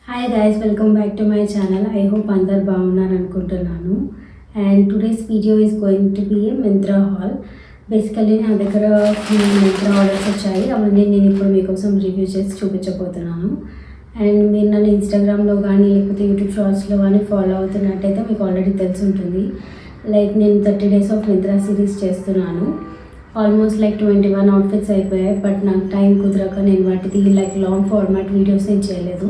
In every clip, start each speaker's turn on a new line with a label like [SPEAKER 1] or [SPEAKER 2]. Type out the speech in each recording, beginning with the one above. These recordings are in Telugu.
[SPEAKER 1] Hi guys, welcome back to my channel. I hope అందరు బాగున్నారు అనుకుంటున్నాను. And today's video is going to be a Myntra haul. Basically నా దగ్గర Myntra ఆర్డర్స్ వచ్చాయి. అవన్నీ నేను ఇప్పుడు మీకోసం రివ్యూ చేసి చూపించబోతున్నాను. అండ్ మీరు నన్ను ఇన్స్టాగ్రామ్లో కానీ లేకపోతే యూట్యూబ్ షార్ట్స్లో కానీ ఫాలో అవుతున్నట్టయితే మీకు ఆల్రెడీ తెలిసి ఉంటుంది. లైక్ నేను 30 days ఆఫ్ Myntra సిరీస్ చేస్తున్నాను. ఆల్మోస్ట్ లైక్ 21 అవుట్ఫిట్స్ అయిపోయాయి. బట్ నాకు టైం కుదరక నేను వాటిది లైక్ లాంగ్ ఫార్మాట్ వీడియోస్ నేను చేయలేదు.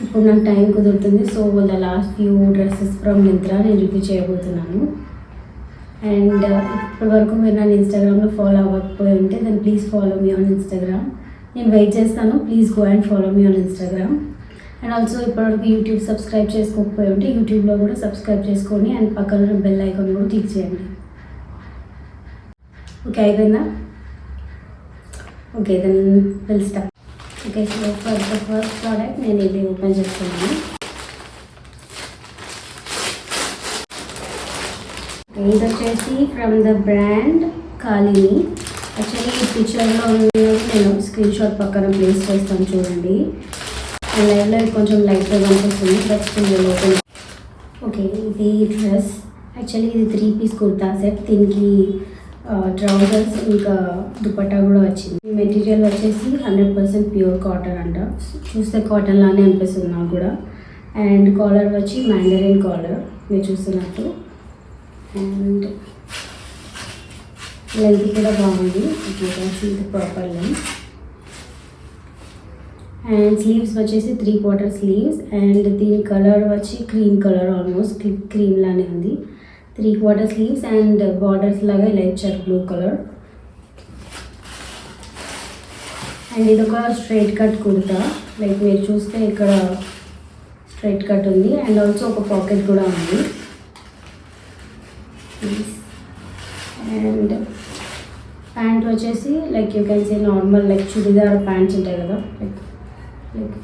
[SPEAKER 1] ఇప్పుడు నాకు టైం కుదురుతుంది. So the last few dresses from Myntra నేను రివ్యూ చేయబోతున్నాను. అండ్ ఇప్పటి వరకు మీరు నన్ను ఇన్స్టాగ్రామ్లో ఫాలో అవ్వకపోయి ఉంటే then please follow me on Instagram. నేను వెయిట్ చేస్తాను. Please go and follow me on Instagram. And also ఇప్పటివరకు యూట్యూబ్ సబ్స్క్రైబ్ చేసుకోకపోయి ఉంటే యూట్యూబ్లో కూడా సబ్స్క్రైబ్ చేసుకొని అండ్ పక్కన బెల్ ఐకాన్ కూడా క్లిక్ చేయండి. ఓకే, అయిపోయిందా? Okay, then will start. Okay, so for the first product నేను ఇది ఓపెన్ చేస్తున్నాను. ఇది వచ్చేసి from the brand Kalini. Actually ఈ పిక్చర్లో ఉన్నది నేను స్క్రీన్ షాట్ పక్కన ప్లేస్ చేస్తాను చూడండి. లైవ్లో కొంచెం లైట్గా కనిపిస్తుంది. But open. ఓకే, ఇది డ్రెస్ యాక్చువల్లీ ఇది 3 piece కుర్తా సెట్. దీనికి ట్రౌజర్స్ ఇంకా దుపట్టా కూడా వచ్చింది. మెటీరియల్ వచ్చేసి 100% ప్యూర్ కాటన్ అంట. చూస్తే కాటన్ లానే అనిపిస్తుంది నాకు కూడా. అండ్ కాలర్ వచ్చి మ్యాండరిన్ కాలర్ మీరు చూస్తున్నట్టు. అండ్ లెంత్ కూడా బాగుంది. ఇది ప్రాపర్ లెంత్. అండ్ స్లీవ్స్ వచ్చేసి 3/4 స్లీవ్స్. అండ్ దీని కలర్ వచ్చి క్రీమ్ కలర్, ఆల్మోస్ట్ క్రీమ్ లానే ఉంది. 3/4 స్లీవ్స్ అండ్ బార్డర్స్ లాగా ఇలా ఇచ్చారు బ్లూ కలర్. అండ్ ఇది ఒక స్ట్రైట్ కట్ కుర్తా. లైక్ మీరు చూస్తే ఇక్కడ స్ట్రైట్ కట్ ఉంది. అండ్ ఆల్సో ఒక పాకెట్ కూడా ఉంది. అండ్ ప్యాంట్ వచ్చేసి like you can say normal like churidar pants ఉంటాయి కదా, లైక్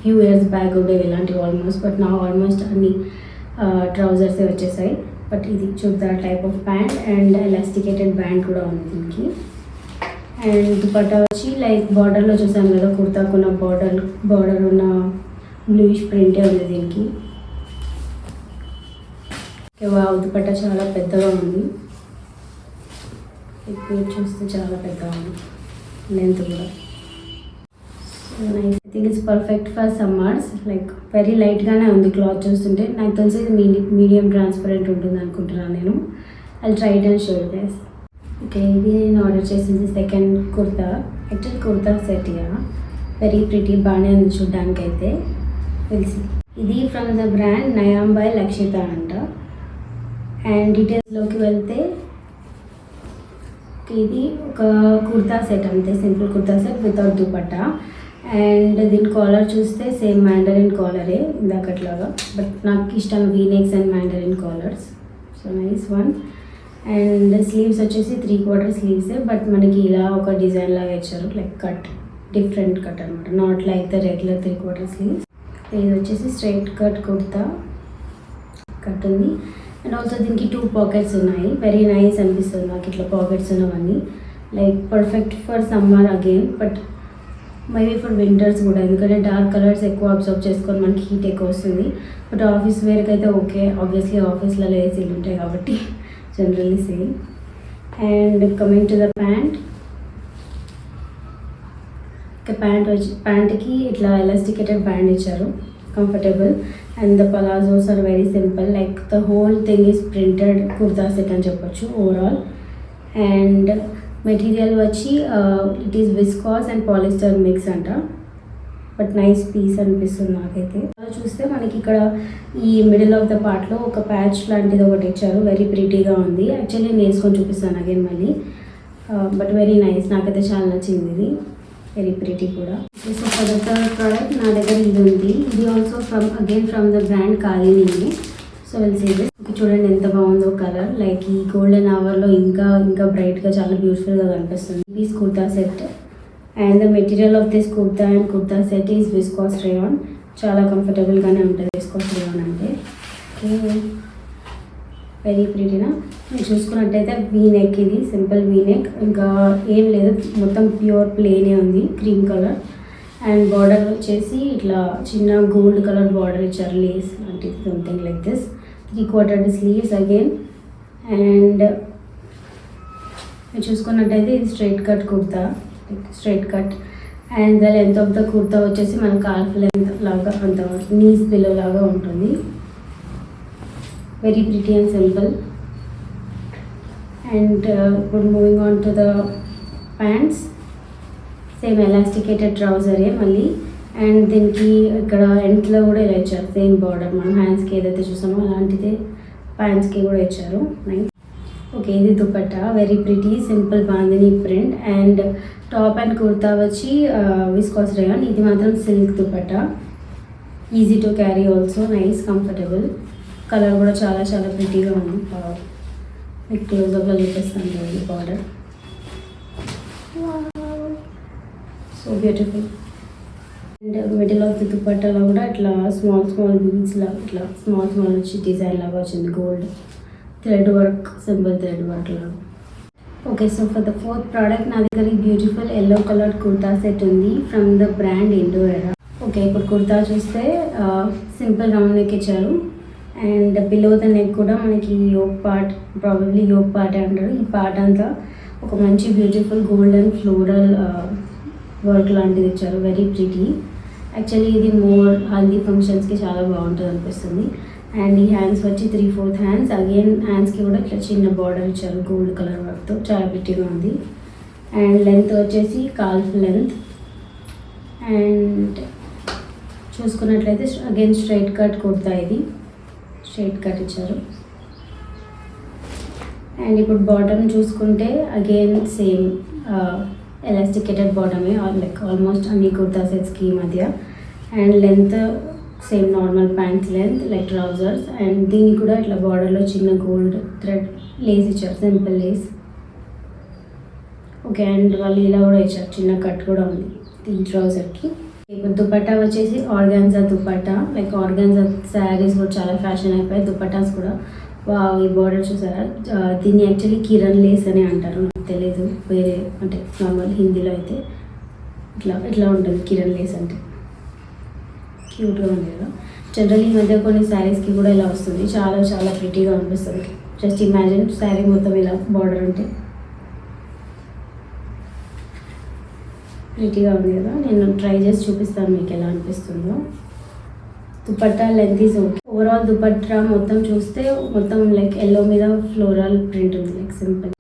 [SPEAKER 1] ఫ్యూ ఇయర్స్ బ్యాక్ ఉండేవి ఇలాంటివి ఆల్మోస్ట్. బట్ నా ఆల్మోస్ట్ అన్ని ట్రౌజర్సే వచ్చేసాయి. బట్ ఇది churidar type of pant and elasticated band కూడా ఉంది దీనికి. అండ్ దుపట్టా వచ్చి లైక్ బార్డర్లో చూసాం కదా, కుర్తాకున్న బార్డర్ ఉన్న బ్లూయిష్ ప్రింటే ఉంది దీనికి. వావ్, దుపట్టా చాలా పెద్దగా ఉంది. ఇప్పుడు చూస్తే చాలా పెద్దగా ఉంది, లెంత్ కూడా. Nice. I think it's perfect for summers. Like very లైట్గానే ఉంది క్లాత్ చూస్తుంటే. నాకు తెలిసి ఇది మీడియం ట్రాన్స్పరెంట్ ఉంటుంది అనుకుంటున్నాను నేను. I try it and show guys. Okay, ఇది నేను ఆర్డర్ చేసింది second kurta. Actual kurta set. Very pretty, బాగానే ఉంది చూడ్డానికి అయితే. తెలిసి ఇది from the brand Nayam by Lakshita అంట. అండ్ డీటెయిల్స్లోకి వెళ్తే ఇది ఒక కుర్తా సెట్ అంతే, simple kurta set without dupatta. And దీని కాలర్ చూస్తే సేమ్ మ్యాండరిన్ కాలరే ఇందాకట్లాగా. బట్ నాకు ఇష్టం V necks and mandarin collars. So nice one. And sleeves వచ్చేసి 3/4 స్లీవ్సే. బట్ మనకి ఇలా ఒక డిజైన్ లాగా ఇచ్చారు, లైక్ కట్, డిఫరెంట్ కట్ అనమాట, not like the regular 3/4 sleeves. ఇది వచ్చేసి స్ట్రైట్ కట్ కుర్తా కట్ ఉంది. అండ్ ఆల్సో దీనికి 2 pockets ఉన్నాయి. వెరీ నైస్ అనిపిస్తుంది నాకు ఇట్లా పాకెట్స్ ఉన్నవన్నీ. Like perfect for summer again, but maybe for winters కూడా, ఎందుకంటే డార్క్ కలర్స్ ఎక్కువ అబ్జర్వ్ చేసుకొని మనకి హీట్ ఎక్కువ వస్తుంది. బట్ ఆఫీస్ వేర్కి అయితే ఓకే, ఆబ్వియస్లీ ఆఫీస్లలో ఏసీలు ఉంటాయి కాబట్టి generally same. And coming to the pant. Okay, ప్యాంట్కి ఇట్లా ఎలాస్టికేటెడ్ బ్యాండ్ ఇచ్చారు, comfortable. And the palazzos are very simple. Like the whole thing is printed kurta set అని చెప్పొచ్చు ఓవరాల్. అండ్ మెటీరియల్ వచ్చి it is viscose and polyester mix అంట. బట్ నైస్ పీస్ అనిపిస్తుంది నాకైతే. చూస్తే మనకి ఇక్కడ ఈ మిడిల్ ఆఫ్ ద పార్ట్లో ఒక ప్యాచ్ లాంటిది ఒకటి ఇచ్చారు. వెరీ ప్రిటీగా ఉంది. యాక్చువల్లీ నేను వేసుకొని చూపిస్తాను అగైన్ మళ్ళీ. బట్ వెరీ నైస్, నాకైతే చాలా నచ్చింది ఇది. వెరీ ప్రిటీ కూడా. So for the third product నా దగ్గర ఇది ఉంది. ఇది also from the brand Kalini. So will see this. చూడండి ఎంత బాగుందో కలర్. లైక్ ఈ గోల్డెన్ అవర్లో ఇంకా బ్రైట్గా చాలా బ్యూటిఫుల్గా కనిపిస్తుంది. Piece kurta set. And the material of this kurta and kurta set is viscose rayon. చాలా కంఫర్టబుల్గానే ఉంటుంది విస్కాస్ రేయాన్ అంటే. ఓకే, వెరీ ప్రిటీనా. మీరు చూసుకున్నట్టయితే వీనెక్, ఇది సింపుల్ వీనెక్, ఇంకా ఏం లేదు, మొత్తం ప్యూర్ ప్లేనే ఉంది, క్రీమ్ కలర్. అండ్ బార్డర్ వచ్చేసి ఇట్లా చిన్న గోల్డ్ కలర్ బార్డర్ ఇచ్చారు, లేస్ లాంటిది something like this. 3/4 sleeves again. And చూసుకున్నట్టయితే ఇది straight cut kurta, straight cut. And the length of the kurta వచ్చేసి మన కాల్ఫ్ లెంత్ లాగా, అంత నీస్ బిలో లాగా ఉంటుంది. Very pretty and simple. And ఇప్పుడు moving on to the pants. Same elasticated ట్రౌజరే మళ్ళీ. అండ్ దీనికి ఇక్కడ ఎండ్లో కూడా ఇలా ఇచ్చారు సేమ్ బార్డర్, మనం హ్యాండ్స్కి ఏదైతే చూసామో అలాంటిదే ప్యాంట్స్కి కూడా ఇచ్చారు. నైస్. ఓకే, ఇది dupatta, very pretty simple bandhani print. And top and kurta వచ్చి విస్కాస్ రేయాన్, ఇది మాత్రం silk dupatta. Easy to carry also, nice comfortable. Colour కూడా చాలా చాలా ప్రిటీగా ఉంది. మీకు క్లోజ్అప్లో చూపిస్తాను ఈ border. So beautiful. And middle of the దుపట్టాలో కూడా ఇట్లా స్మాల్ స్మాల్ బీడ్స్ లాగా, ఇట్లా స్మాల్ స్మాల్ వచ్చి డిజైన్ లాగా వచ్చింది, gold thread work, simple thread work లాగా. Okay, so for the fourth product నా దగ్గర ఈ beautiful yellow colour kurta set ఉంది from the brand Indo Era. Okay, ఇప్పుడు కుర్తా చూస్తే సింపుల్ రౌండ్ నెక్ ఇచ్చారు. అండ్ బిలో ద నెక్ కూడా మనకి yoke part, probably yoke part అంటారు, ఈ పార్ట్ అంతా ఒక మంచి బ్యూటిఫుల్ గోల్డెన్ ఫ్లోరల్ వర్క్ లాంటిది ఇచ్చారు, వెరీ ప్రిటీ. యాక్చువల్లీ ఇది మోర్ హల్దీ ఫంక్షన్స్కి చాలా బాగుంటుంది అనిపిస్తుంది. అండ్ ఈ హ్యాండ్స్ వచ్చి 3/4 హ్యాండ్స్. అగైన్ హ్యాండ్స్కి కూడా ఇట్లా చిన్న బార్డర్ ఇచ్చారు గోల్డ్ కలర్ వర్క్తో, చాలా ప్రిటీగా ఉంది. అండ్ లెంత్ వచ్చేసి కాల్ఫ్ లెంత్. అండ్ చూసుకున్నట్లయితే అగైన్ స్ట్రైట్ కట్ కుర్తా, ఇది స్ట్రైట్ కట్ ఇచ్చారు. అండ్ ఇప్పుడు బాటమ్ చూసుకుంటే అగైన్ సేమ్ ఎలాస్టికేటెడ్ బాటమే, లైక్ ఆల్మోస్ట్ అన్ని కుర్తా సెట్స్కి మధ్య. And length same normal pants length like trousers. And దీనికి కూడా ఇట్లా బార్డర్లో చిన్న గోల్డ్ థ్రెడ్ లేస్ ఇచ్చారు, సింపుల్ లేస్. ఓకే, అండ్ వాళ్ళు ఇలా కూడా ఇచ్చారు, చిన్న కట్ కూడా ఉంది ఈ ట్రౌజర్కి. ఇప్పుడు దుపట్టా వచ్చేసి organza dupatta, like organza saris కూడా చాలా ఫ్యాషన్ అయిపోయాయి, దుపట్టాస్ కూడా. ఈ బార్డర్ చూసారా, దీన్ని యాక్చువల్లీ కిరణ్ లేస్ అని అంటారు, నాకు తెలియదు వేరే, అంటే నార్మల్ హిందీలో అయితే ఇట్లా ఇట్లా ఉంటుంది కిరణ్ లేస్ అంటే. క్యూట్గా ఉంది కదా. జనరల్ ఈ మధ్య కొన్ని శారీస్కి కూడా ఇలా వస్తుంది, చాలా చాలా ప్రిటీగా అనిపిస్తుంది. జస్ట్ ఇమాజిన్ శారీ మొత్తం ఇలా బార్డర్ ఉంటే ప్రిటీగా ఉంది కదా. నేను ట్రై చేసి చూపిస్తాను మీకు ఎలా అనిపిస్తుందో. Dupatta length is okay. Overall dupatta మొత్తం చూస్తే మొత్తం లైక్ ఎల్లో మీద ఫ్లోరల్ ప్రింట్ ఉంది, like simple.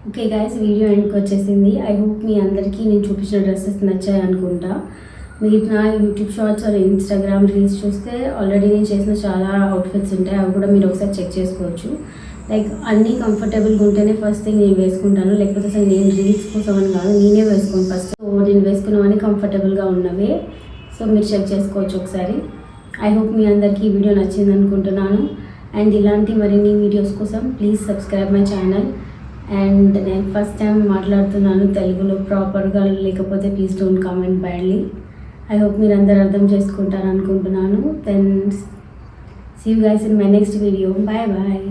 [SPEAKER 1] Okay guys, video ఎండ్కి వచ్చేసింది. ఐ హోప్ మీ అందరికీ నేను చూపించిన డ్రెస్సెస్ నచ్చాయి అనుకుంటా. మీరు నా YouTube shorts or Instagram reels చూస్తే ఆల్రెడీ నేను చేసిన చాలా అవుట్ఫిట్స్ ఉంటాయి, అవి కూడా మీరు ఒకసారి చెక్ చేసుకోవచ్చు. లైక్ అన్నీ కంఫర్టబుల్గా ఉంటేనే ఫస్ట్ థింగ్ నేను వేసుకుంటాను, లేకపోతే అసలు నేను రీల్స్ కోసం అని కాదు, నేనే వేసుకోను ఫస్ట్. సో నేను వేసుకున్నవన్నీ కంఫర్టబుల్గా ఉన్నవే, సో మీరు చెక్ చేసుకోవచ్చు ఒకసారి. ఐ హోప్ మీ అందరికీ ఈ వీడియో నచ్చింది అనుకుంటున్నాను. అండ్ ఇలాంటి మరిన్ని వీడియోస్ కోసం please subscribe my channel. And నేను ఫస్ట్ టైం మాట్లాడుతున్నాను తెలుగులో ప్రాపర్గా, లేకపోతే please don't comment badly. I hope మీరు అందరు అర్థం చేసుకుంటారు అనుకుంటున్నాను. Then see you guys in my next video. Bye bye.